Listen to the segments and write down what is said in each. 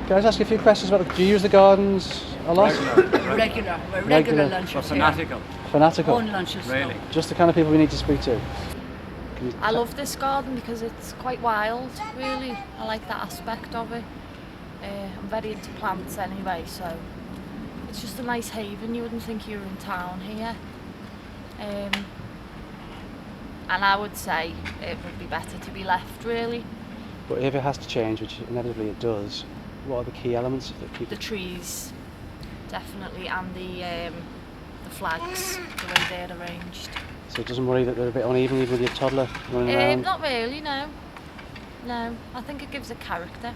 Can I just ask you a few questions about do you use the gardens a lot? Regular lunches. Fanatical. Fanatical? Own lunches. Really? Just the kind of people we need to speak to. I love this garden because it's quite wild, really. I like that aspect of it. I'm very into plants anyway, so it's just a nice haven. You wouldn't think you were in town here. And I would say it would be better to be left, really. But if it has to change, which inevitably it does, what are the key elements that people... The trees, definitely, and the flags, the way they're arranged. So it doesn't worry that they're a bit uneven even with your toddler running around? Not really, no. No, I think it gives a character.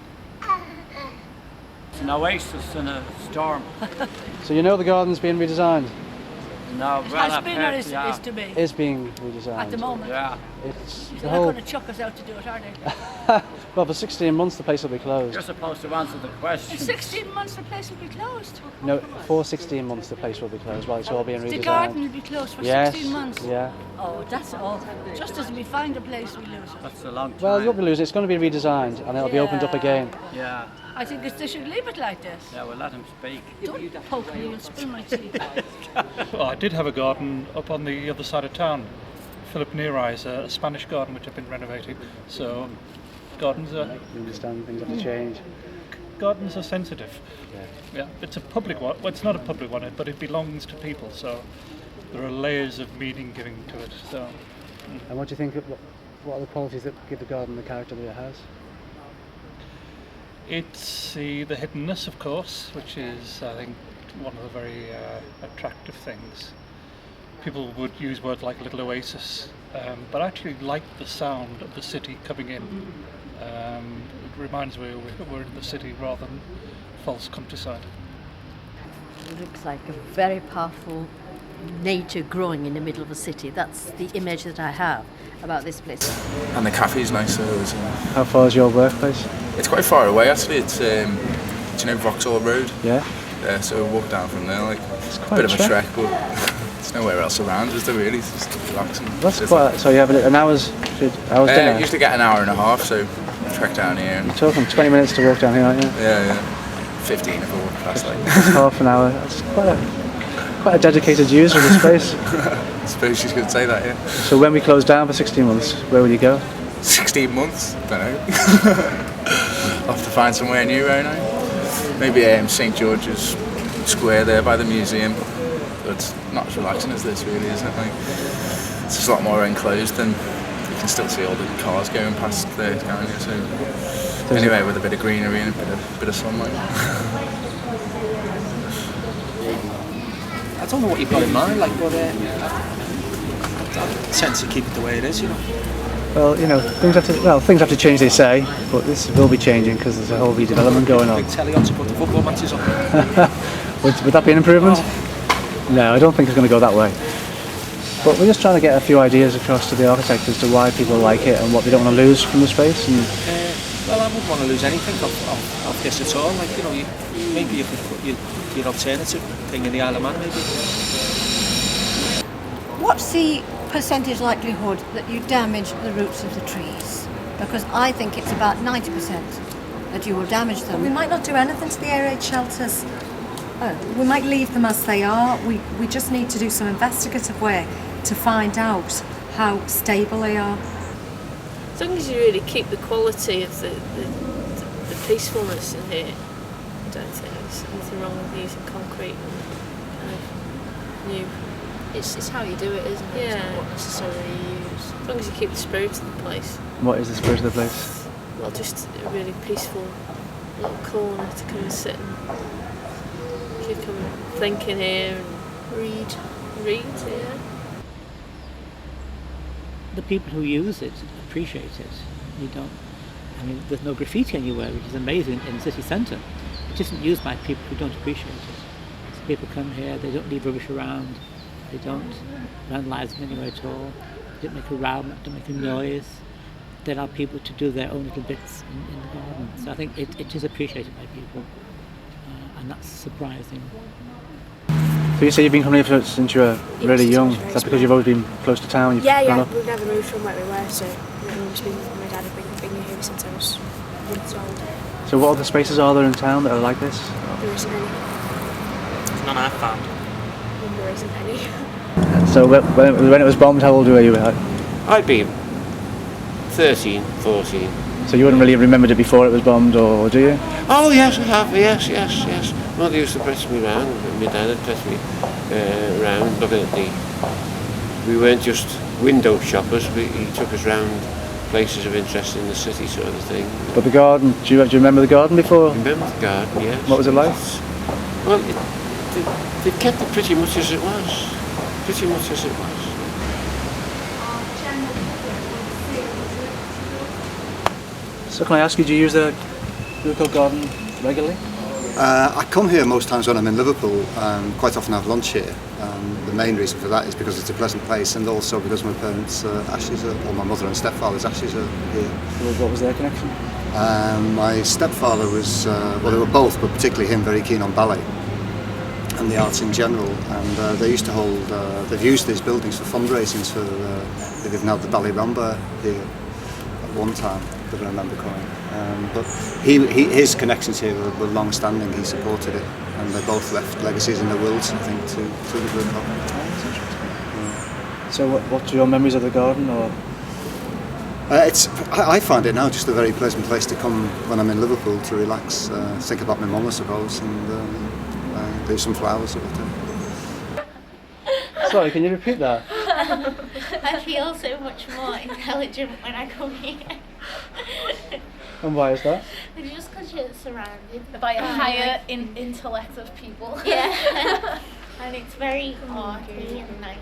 It's an oasis in a storm. So you know the garden's being redesigned? No, It well, has been or is yeah. to be? Is being redesigned. At the moment. Yeah. It's the They're whole... not going to chuck us out to do it, are they? Well, for 16 months the place will be closed. You're supposed to answer the question. In 16 months the place will be closed. No, for 16 months the place will be closed while it's all being redesigned. The garden will be closed for Yes, 16 months. yeah. Oh, that's all. Just as we find a place, we lose it. That's a long time. Well, you won't be losing. It's going to be redesigned and it'll be opened up again. Yeah. I think they should leave it like this. Yeah, we'll let him speak. Don't poke me, you'll spill my tea. Well, I did have a garden up on the other side of town. Philip Neri is a Spanish garden which I've been renovating. So gardens are You understand things have to change. gardens are sensitive. Yeah, it's a public one. Well, it's not a public one, but it belongs to people. So there are layers of meaning giving to it. So And what do you think, what are the qualities that give the garden the character that it has? it's the hiddenness, of course, which is, I think, one of the very attractive things. People would use words like little oasis, but I actually like the sound of the city coming in. It reminds me we're in the city rather than false countryside. It looks like a very powerful nature growing in the middle of a city. That's the image that I have about this place. And the cafe's nice. How far is your workplace? It's quite far away actually. It's do you know Vauxhall Road? Yeah. Yeah, so we'll walk down from there. Like It's a quite bit of a trek, but there's nowhere else around, is there really? It's just relaxing. That's quite... So you have an hour's dinner? Usually get an hour and a half, so trek down here. You're talking 20 minutes to walk down here, aren't you? Yeah. 15 if I walk past like. It's half an hour. That's quite a dedicated user of the space. I suppose you could say that, yeah. So when we close down for 16 months, where will you go? 16 months? Don't know. I'll have to find somewhere new, won't I? Maybe St George's Square there by the museum. But it's not as relaxing as this really, isn't it? Like, it's just a lot more enclosed and you can still see all the cars going past there, can't you? So anyway, with a bit of greenery and a bit of sunlight. I don't know what you've got in mind, like, but I tend to keep it the way it is, you know. Well, you know, things have to change, they say, but this will be changing because there's a whole redevelopment going on. Big telly on to put the football matches on. Would that be an improvement? No, I don't think it's going to go that way. But we're just trying to get a few ideas across to the architect as to why people like it and what they don't want to lose from the space. And Well, I wouldn't want to lose anything of this at all. Like, you know, maybe you could put your alternative thing in the Isle of Man, maybe. What's the percentage likelihood that you damage the roots of the trees? Because I think it's about 90% that you will damage them. We might not do anything to the air raid shelters. We might leave them as they are. We just need to do some investigative work to find out how stable they are. As long as you really keep the quality of the peacefulness in here, I don't think there's anything wrong with using concrete and kind of new. It's how you do it, isn't it? Yeah. It's not what necessarily you use. As long as you keep the spirit of the place. what is the spirit of the place? Well, just a really peaceful little corner to come and sit and you come and think in here and read, yeah. The people who use it appreciate it. There's no graffiti anywhere, which is amazing in the city centre. It isn't used by people who don't appreciate it. So people come here, they don't leave rubbish around, they don't vandalise them anywhere at all, they don't make a row, don't make a noise. They allow people to do their own little bits in the garden. So I think it is appreciated by people, and that's surprising. So you say you've been coming here since you were really young. Is that because you've always been close to town? You've grown up? We've never moved from where we were, so my dad had been here since I was 1 years old. So what other spaces are there in town that are like this? There isn't any. None I've found. And there isn't any. So when it was bombed, how old were you? I'd be 13, 14. So you wouldn't really have remembered it before it was bombed, or do you? Oh yes, I have. Yes. Mother used to press me round. My dad would press me round, looking at the. We weren't just window shoppers. He took us round places of interest in the city, sort of thing. But the garden, do you remember the garden before? I remember the garden, yes. What was it like? Well, they kept it pretty much as it was. Pretty much as it was. So can I ask you, do you use the Bluecoat garden regularly? I come here most times when I'm in Liverpool. Quite often I have lunch here. The main reason for that is because it's a pleasant place, and also because my parents' ashes or my mother and stepfather's ashes are here. What was their connection? My stepfather was, well, they were both, but particularly him, very keen on ballet and the arts in general. And they used to hold, they've used these buildings for fundraisings for, they've even had the ballet rumba here at one time that I remember coming. But his connections here were long-standing. He supported it, and they both left legacies in their wills, I think, to the Bluecoat. So what are your memories of the garden? Or I find it now just a very pleasant place to come when I'm in Liverpool to relax, think about my mum, I suppose, and do some flowers or whatever. Sorry, can you repeat that? I feel so much more intelligent when I come here. And why is that? It's just because you're surrounded By a higher intellect of people. Yeah. And it's very arty and nice.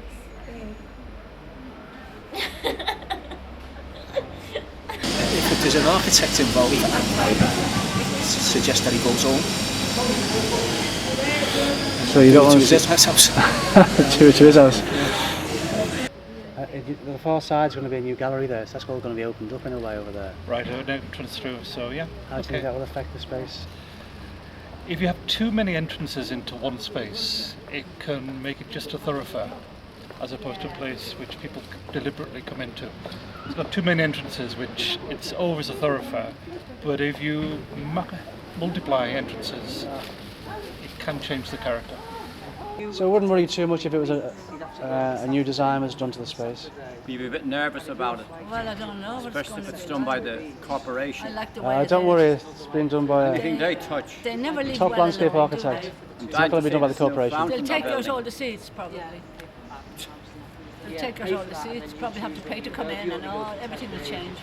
If there's an architect involved, I suggest that he goes home. So you don't want to his house. to his house. The far side's going to be a new gallery there, so that's all going to be opened up in a way over there. Right, an entrance through, so yeah. How do you think that will affect the space? If you have too many entrances into one space, it can make it just a thoroughfare, as opposed to a place which people deliberately come into. It's got too many entrances, which it's always a thoroughfare, but if you multiply entrances, it can change the character. So I wouldn't worry too much if it was a new design was done to the space. Be a bit nervous about it. Well, I don't know. Especially if it's done by the corporation. I like the way Don't worry, it's been done by Anything they touch. They never leave top well landscape alone, do architect. they? It's not going to be done by the corporation. They'll take out all the seats, probably. They'll take out all the seats, probably have to pay to come in and all, everything will change.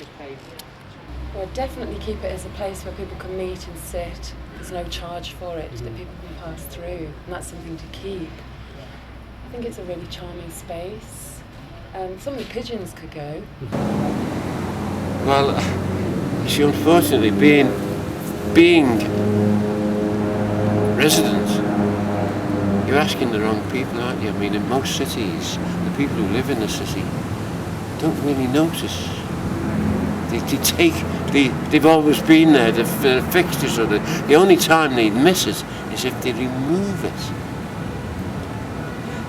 Well, definitely keep it as a place where people can meet and sit. There's no charge for it, that people can pass through, and that's something to keep. I think it's a really charming space. Some of the pigeons could go. Well, you see, unfortunately, being resident, you're asking the wrong people, aren't you? I mean, in most cities, the people who live in the city don't really notice. They've always been there, they're fixtures, or the only time they'd miss it is if they remove it.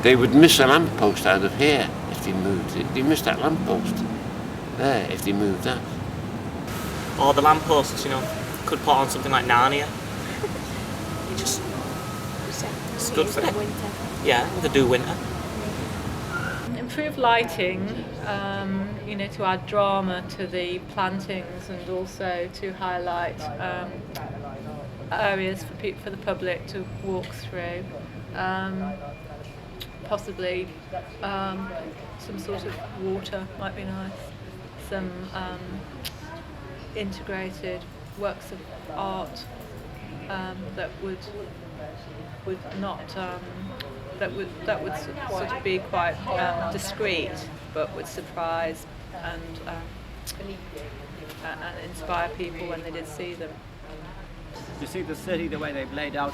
They would miss a lamppost out of here if they moved it. They missed that lamppost there if they moved that. Or the lampposts, could put on something like Narnia. It's good for it. Yeah, they do winter. Improve lighting, to add drama to the plantings, and also to highlight areas for the public to walk through. Possibly some sort of water might be nice. Some integrated works of art that would not that would sort of be quite discreet, but would surprise and inspire people when they did see them. You see the city, the way they've laid out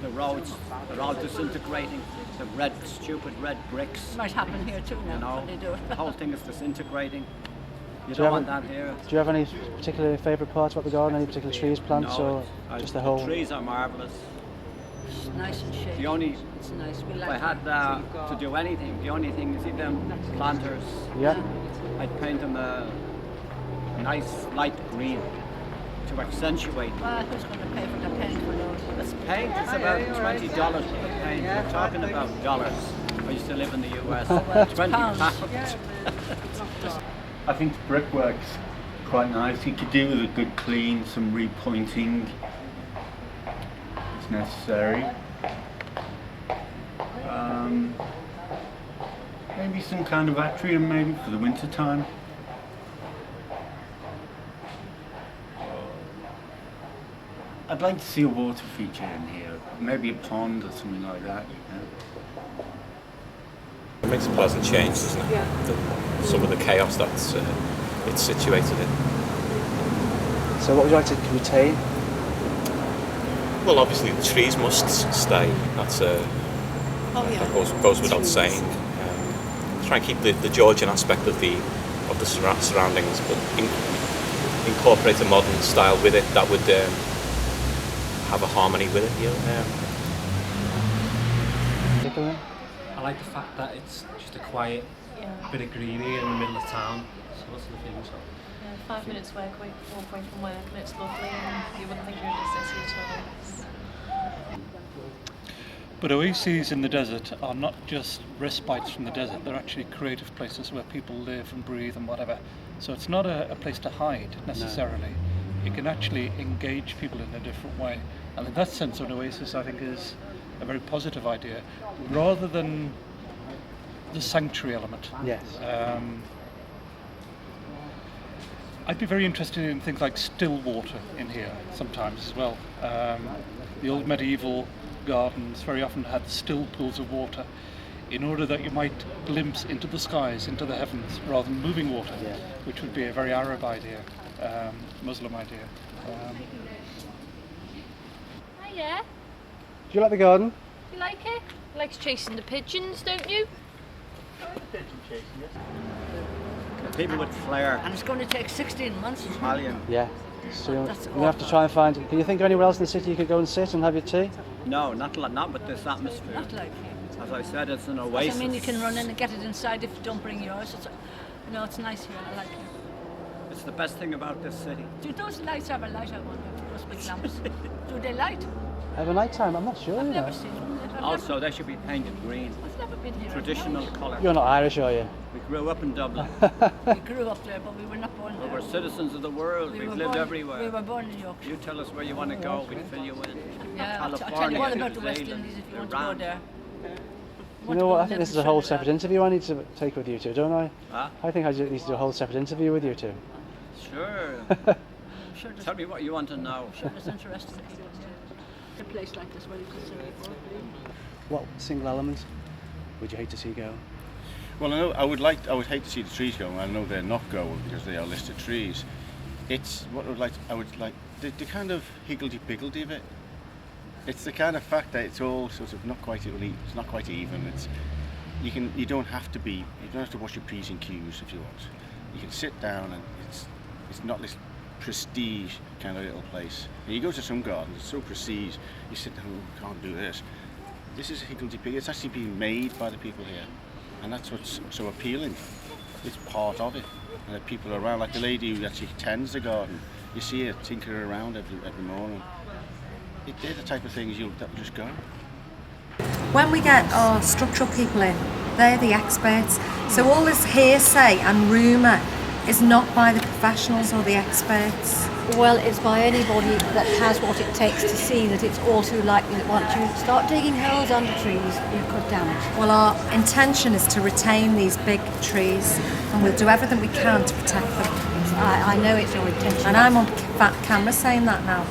the roads, they're all disintegrating. The stupid red bricks. Might happen here too now, when they do it. The whole thing is disintegrating. You Do don't want that here. Do you have any particular favourite parts about the garden? Any particular trees, plants, or just the whole? The trees are marvellous. It's nice and shady. It's nice. We like if I had to do anything, the only thing, you see them planters? Yeah. I'd paint them a nice light green. to accentuate. Well, who's going to pay for the paint for those? It's paint. It's about $20 for the paint. We're talking about dollars. I used to live in the US. £20. I think the brickwork's quite nice. You could do with a good clean, some repointing. It's necessary. Maybe some kind of atrium, maybe for the winter time. I'd like to see a water feature in here, maybe a pond or something like that. It makes a pleasant change, doesn't it? Yeah. Some of the chaos that's it's situated in. So what would you like to retain? Well, obviously the trees must stay. That's that goes without saying. Try and keep the Georgian aspect of the surroundings, but incorporate a modern style with it that would have a harmony with it. You know. I like the fact that it's just a quiet bit of greenery in the middle of town. So that's the thing. So. Yeah, 5 minutes walk away from work, and it's lovely, and you wouldn't think you're in a city at all. But oases in the desert are not just respites from the desert, they're actually creative places where people live and breathe and whatever. So it's not a place to hide necessarily. No. It can actually engage people in a different way. And in that sense, an oasis, I think, is a very positive idea, rather than the sanctuary element. Yes. I'd be very interested in things like still water in here sometimes as well. The old medieval gardens very often had still pools of water in order that you might glimpse into the skies, into the heavens, rather than moving water, which would be a very Arab idea, Muslim idea. Hiya. Do you like the garden? You like it? He likes chasing the pigeons, don't you? Pigeon chasing, yes. People with flair. And it's going to take 16 months. Italian. Yeah. So you're going to have to try and find. Can you think of anywhere else in the city you could go and sit and have your tea? No, not with this atmosphere. Not like here. As I said, it's an oasis. I mean, you can run in and get it inside if you don't bring yours. It's nice here. I like it. It's the best thing about this city. Do those lights have a light? I wonder. Those big lamps. Do they light? Have a night time? I'm not sure. I've never seen them. Also, they should be painted green. I've never been here. Traditional colour. You're not Irish, are you? We grew up in Dublin. We grew up there, but we were not born there. We were citizens of the world. We've lived everywhere. We were born in Yorkshire. You tell us where you want to go, we'll fill you in. Yeah, California, I'll tell you all about the New West Zealand, Indies if you want to go there. You know what? I think this is a whole separate interview I need to take with you two, don't I? Huh? I think I need to do a whole separate interview with you two. Sure. Tell me what you want to know. Sure, it's interesting people to a place like this where you can see people. What single element would you hate to see go? Well, I would hate to see the trees go. I know they're not going because they are listed trees. It's what I would like the kind of higgledy-piggledy of it. It's the kind of fact that it's all sort of not quite even. You don't have to wash your P's and Q's if you want. You can sit down and it's not this prestige kind of little place. And you go to some gardens, it's so prestige. You sit down, oh, can't do this. This is higgledy-piggledy. It's actually being made by the people here, and that's what's so appealing. It's part of it, and the people around, like the lady who actually tends the garden. You see her tinkering around every morning. They're the type of things that will just go. When we get our structural people in, they're the experts. So all this hearsay and rumour is not by the professionals or the experts. Well, it's by anybody that has what it takes to see that it's all too likely that once you start digging holes under trees, you could damage. Well, our intention is to retain these big trees, and we'll do everything we can to protect them. I know it's your intention. And I'm on camera saying that now.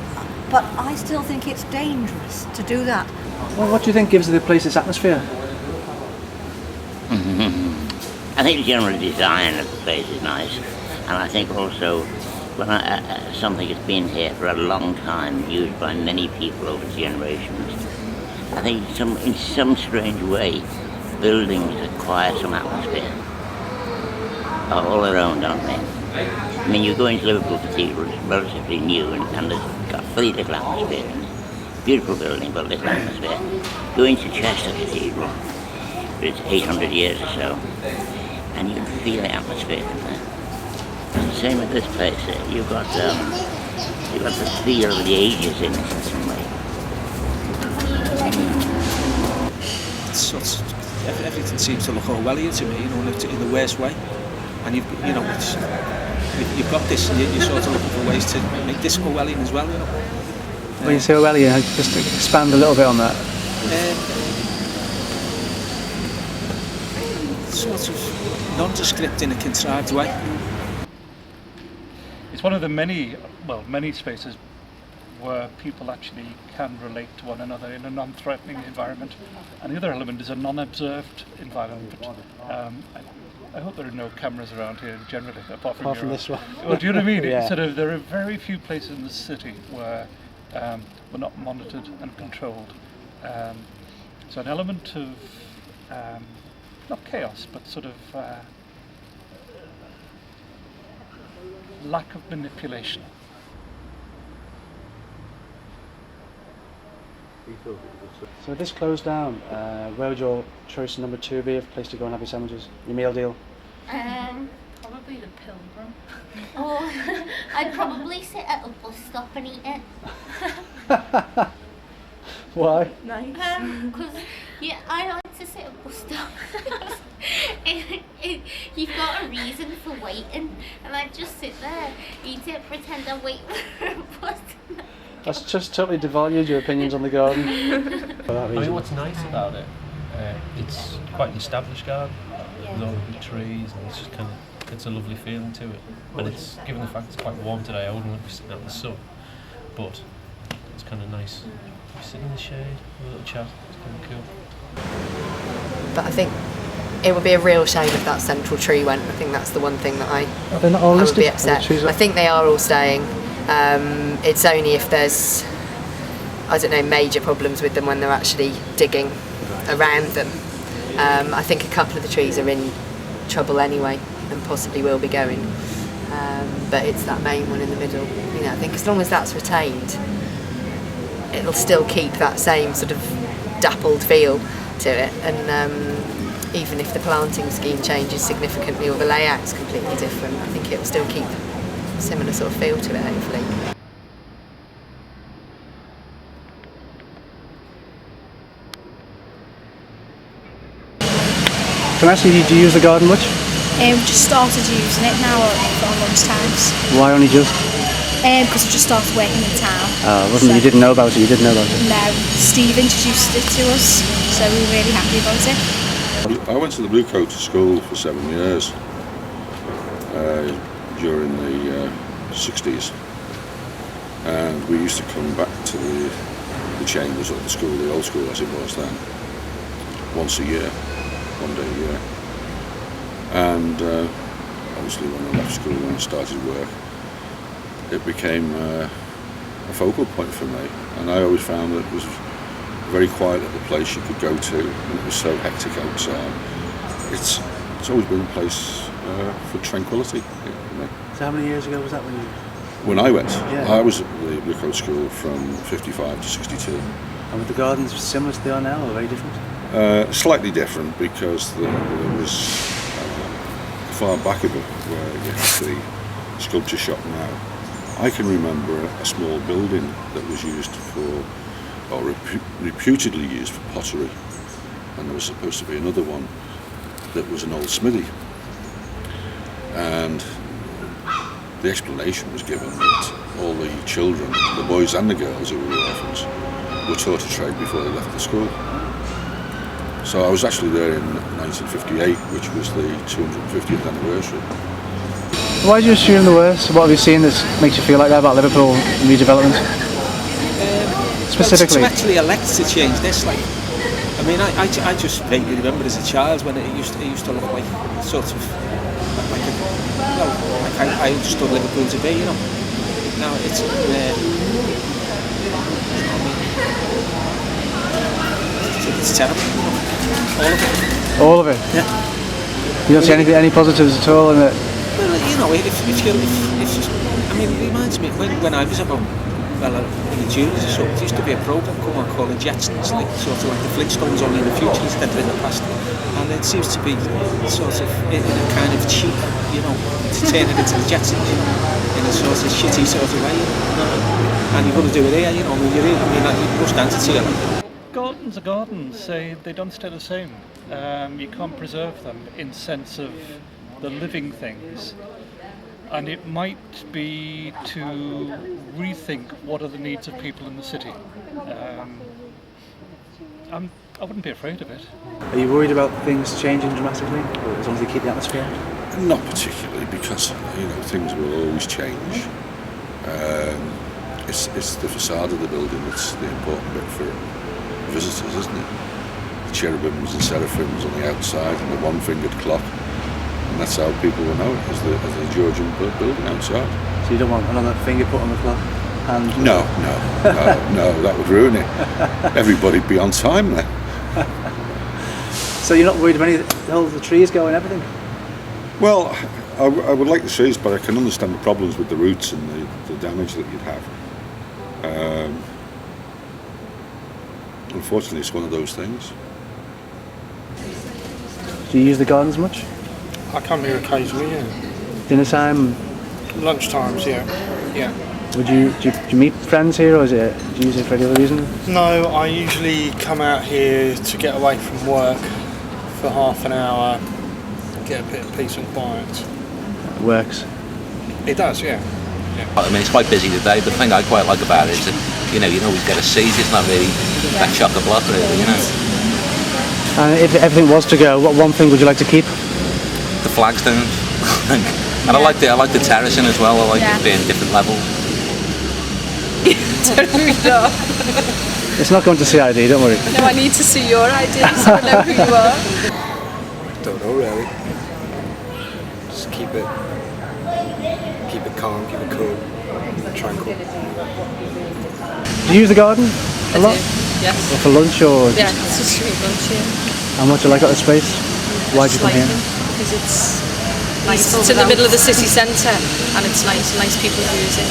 But I still think it's dangerous to do that. Well, what do you think gives the place its atmosphere? I think the general design of the place is nice, and I think also when something has been here for a long time, used by many people over generations, I think in some strange way, buildings acquire some atmosphere all their own, don't they? I mean, you go into Liverpool Cathedral, it's relatively new, and it's got very little atmosphere in it. Beautiful building, but little atmosphere. Go into Chester Cathedral, it's 800 years or so, and you can feel the atmosphere in there. It's the same with this place. You've got You've got the feel of the ages in it in some way. It's sort of, everything seems to look Orwellian to me, you know, in the worst way. And you've got this, and you're sort of looking for ways to make this Orwellian as well, you know. When you say Orwellian, just to expand a little bit on that. Sort of nondescript in a contrived way. It's one of the many spaces where people actually can relate to one another in a non-threatening environment. And the other element is a non-observed environment. I hope there are no cameras around here generally, apart from this one. Well, do you know what I mean? Yeah. There are very few places in the city where we're not monitored and controlled. So an element of not chaos, but sort of lack of manipulation. So this closed down, where would your choice number 2 be of a place to go and have your sandwiches? Your meal deal? Probably the Pilgrim. Or I'd probably sit at a bus stop and eat it. Why? Nice. Because I like to sit at bus stops. You've got a reason for waiting, and I just sit there, eat it, pretend I'm waiting for a bus. That's just totally devalued your opinions on the garden. I mean, what's nice about it, it's quite an established garden, with all the trees, and it's just kind of, it's a lovely feeling to it. And it's, given the fact it's quite warm today, I wouldn't want to be sitting out in the sun, but it's kind of nice. You sit in the shade, have a little chat, it's kind of cool. But I think it would be a real shame if that central tree went. I think that's the one thing that They're not all I would listed? be upset. I think they are all staying. It's only if there's, I don't know, major problems with them when they're actually digging around them. I think a couple of the trees are in trouble anyway and possibly will be going. But it's that main one in the middle. You know, I think as long as that's retained, it'll still keep that same sort of dappled feel to it. And even if the planting scheme changes significantly or the layout's completely different, I think it will still keep a similar sort of feel to it, hopefully. Can I ask you, do you use the garden much? We've just started using it now for lunchtimes. Why only just? Because we just started working in town. You didn't know about it, you didn't know about it? No, Steve introduced it to us, so we were really happy about it. I went to the Bluecoat school for 7 years during the 60s, and we used to come back to the chambers of the school, the old school as it was then, once a year, 1 day a year. And obviously when I left school and I started work, it became a focal point for me, and I always found that it was a very quiet little place you could go to, and it was so hectic outside. It's always been a place for tranquility. So how many years ago was that when you... When I went, Yeah. I was at the Bluecoat school from 55 to 62. And were the gardens similar to they are now, or very different? Slightly different, because there was far back of it where you have the sculpture shop now. I can remember a small building that was used for, or reputedly used for pottery, and there was supposed to be another one that was an old smithy. And the explanation was given that all the children, the boys and the girls who were orphans, were taught a trade before they left the school. So I was actually there in 1958, which was the 250th anniversary. Why do you assume the worst? What have you seen that makes you feel like that about Liverpool redevelopment? Specifically? Well, to actually elect to change this, like, I mean, I just vaguely remember as a child when it used to look like sort of like a, well, like I understood Liverpool to be, you know. Now it's it's terrible. All of it. All of it? Yeah. You don't see any positives at all in it? Well, you know, if I mean, it reminds me when I was about, well, in the juniors or so, there used to be a programme come on called the Jetsons, like sort of like the Flagstones, only in the future instead of in the past. And it seems to be sort of in a kind of cheap, you know, to turn it into the Jetsons, you know, in a sort of shitty sort of way, and you've got to do it here, you know. I mean, you must answer to you. Gardens are gardens. They don't stay the same. You can't preserve them in sense of the living things. And it might be to rethink what are the needs of people in the city. I wouldn't be afraid of it. Are you worried about things changing dramatically, as long as they keep the atmosphere? Not particularly, because things will always change. It's the facade of the building that's the important bit for visitors, isn't it? The cherubims and seraphims on the outside and the one-fingered clock. And that's how people will know it, as the Georgian building outside. So you don't want another finger put on the clock? No, that would ruin it. Everybody'd be on time then. So you're not worried about all the trees go and everything? Well, I would like the trees, but I can understand the problems with the roots and the damage that you'd have. Unfortunately, it's one of those things. Do you use the gardens much? I come here occasionally, yeah. Dinner time? Lunchtimes, yeah. Do you meet friends here, or do you use it for any other reason? No, I usually come out here to get away from work for half an hour, get a bit of peace and quiet. It works. It does, yeah. I mean, it's quite busy today, but the thing I quite like about it is that, you always get a seat. It's not really that chock-a-block, really, And if everything was to go, what one thing would you like to keep? The flagstones. And I like the terracing as well. I like it being different levels. It's not going to CID, don't worry. No, I need to see your ideas so I know who you are. Don't know really. Just keep it calm, keep it cool, tranquil. Do you use the garden a lot? Yes. Or for lunch or? Yeah, it's just for lunch, yeah. How much do you like that space? Why do you come here? Because it's nice. It's in the middle of the city centre, and it's nice people use it.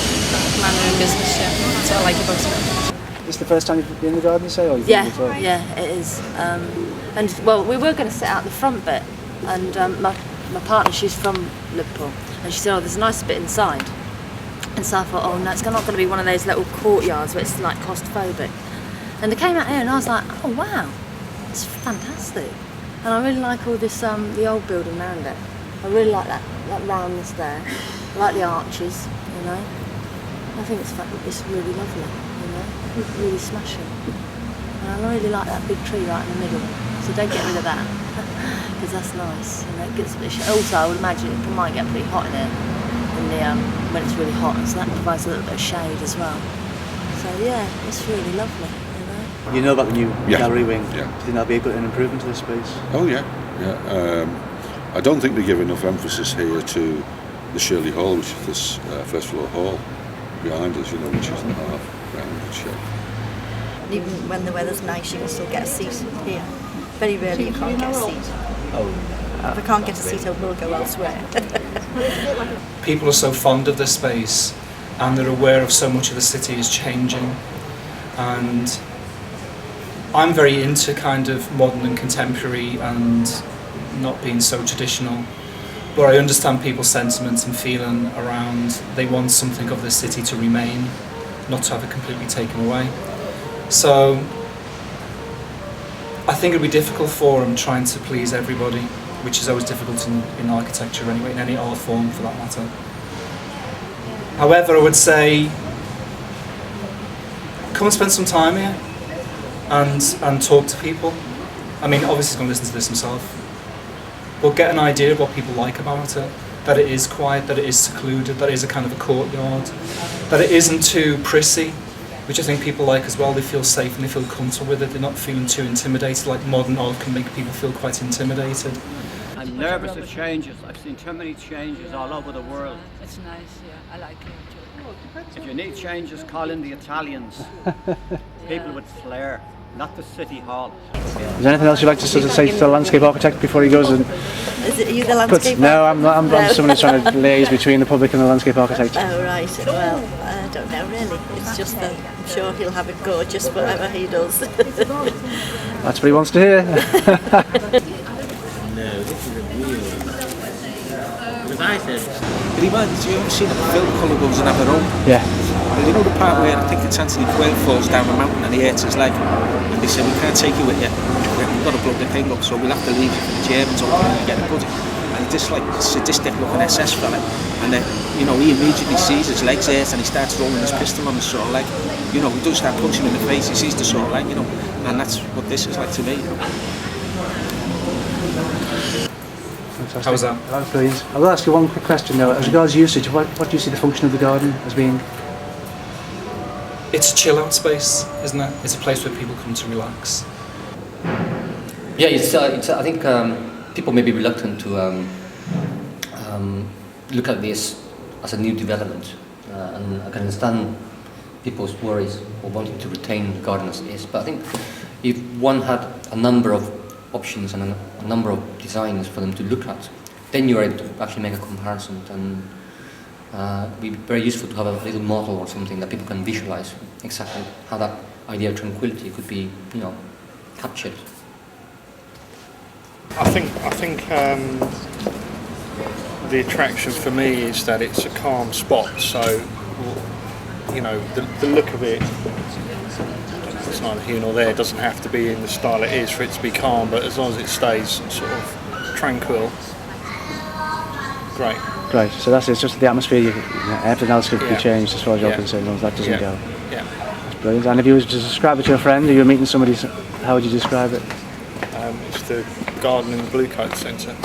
Man their own business, yeah. That's what I like about it. Is this the first time you've been in the garden, you say? Or you've Yeah, been before? yeah, it is. And well, we were going to sit out the front bit, and my partner, she's from Liverpool, and she said, "Oh, there's a nice bit inside." And so I thought, "Oh no, it's not going to be one of those little courtyards where it's like claustrophobic." And I came out here, and I was like, "Oh wow, it's fantastic!" And I really like all this, the old building around it. I really like that roundness there. I like the arches, I think it's really lovely, really smashing. And I really like that big tree right in the middle. So don't get rid of that, because that's nice. It gets a bit also, I would imagine it might get pretty hot in here when it's really hot, and so that provides a little bit of shade as well. So yeah, it's really lovely. You know about the new gallery wing. Yeah. Do you think that'll be an improvement to this space? Oh yeah. I don't think they give enough emphasis here to the Shirley Hall, which is this first floor hall behind us, which is in half rounded shape. And even when the weather's nice, you can still get a seat here. Very rarely you can't get a seat. If I can't get a seat, I will go elsewhere. People are so fond of this space, and they're aware of so much of the city is changing, and I'm very into kind of modern and contemporary and not being so traditional, but I understand people's sentiments and feeling around they want something of the city to remain, not to have it completely taken away. So I think it'd be difficult for them trying to please everybody, which is always difficult in architecture anyway, in any art form for that matter. However, I would say come and spend some time here and talk to people. I mean, obviously he's going to listen to this himself, but get an idea of what people like about it, that it is quiet, that it is secluded, that it is a kind of a courtyard, that it isn't too prissy, which I think people like as well. They feel safe and they feel comfortable with it. They're not feeling too intimidated, like modern art can make people feel quite intimidated. I'm nervous of changes. I've seen too many changes all over the world. It's nice, yeah. I like it too. If you need changes, call in the Italians. People with flair, not the city hall. Is there anything else you'd like to sort of say to the landscape architect before he goes? Are you the landscape No, I'm not. I'm someone who's trying to liaise between the public and the landscape architect. Oh right, well, I don't know really. It's just that I'm sure he'll have it gorgeous whatever he does. That's what he wants to hear. No, this is a real one. Because I said It reminds you ever seen a film called Goes and Have a Rope? Yeah. Well, you know the part where I think it's Anthony Quayle falls down a mountain and he hurts his leg, and they say we can't take you with you. We've got to blow the thing up, so we'll have to leave you for the Germans or get a buddy. And this like sadistic looking SS fella, and then he immediately sees his legs hurt and he starts rolling his pistol on his sort of leg. He does start punching him in the face. He sees the sort of leg, and that's what this is like to me. Fantastic. How was that? That was brilliant. I will ask you one quick question though. As regards usage, what do you see the function of the garden as being? It's a chill out space, isn't it? It's a place where people come to relax. Yeah, I think people may be reluctant to look at this as a new development, and I can understand people's worries or wanting to retain the garden as it is. But I think if one had a number of options and a number of designs for them to look at, then you're able to actually make a comparison, and it'd be very useful to have a little model or something that people can visualize exactly how that idea of tranquility could be, captured. I think the attraction for me is that it's a calm spot. So, the look of it, it's neither here nor there. It doesn't have to be in the style it is for it to be calm, but as long as it stays sort of tranquil, great. Great. So that's it. It's just the atmosphere. Everything else could be changed as far as you're concerned. As that doesn't go. Yeah. That's brilliant. And if you were to describe it to a friend, or you were meeting somebody, how would you describe it? It's the garden in the Bluecoat Centre.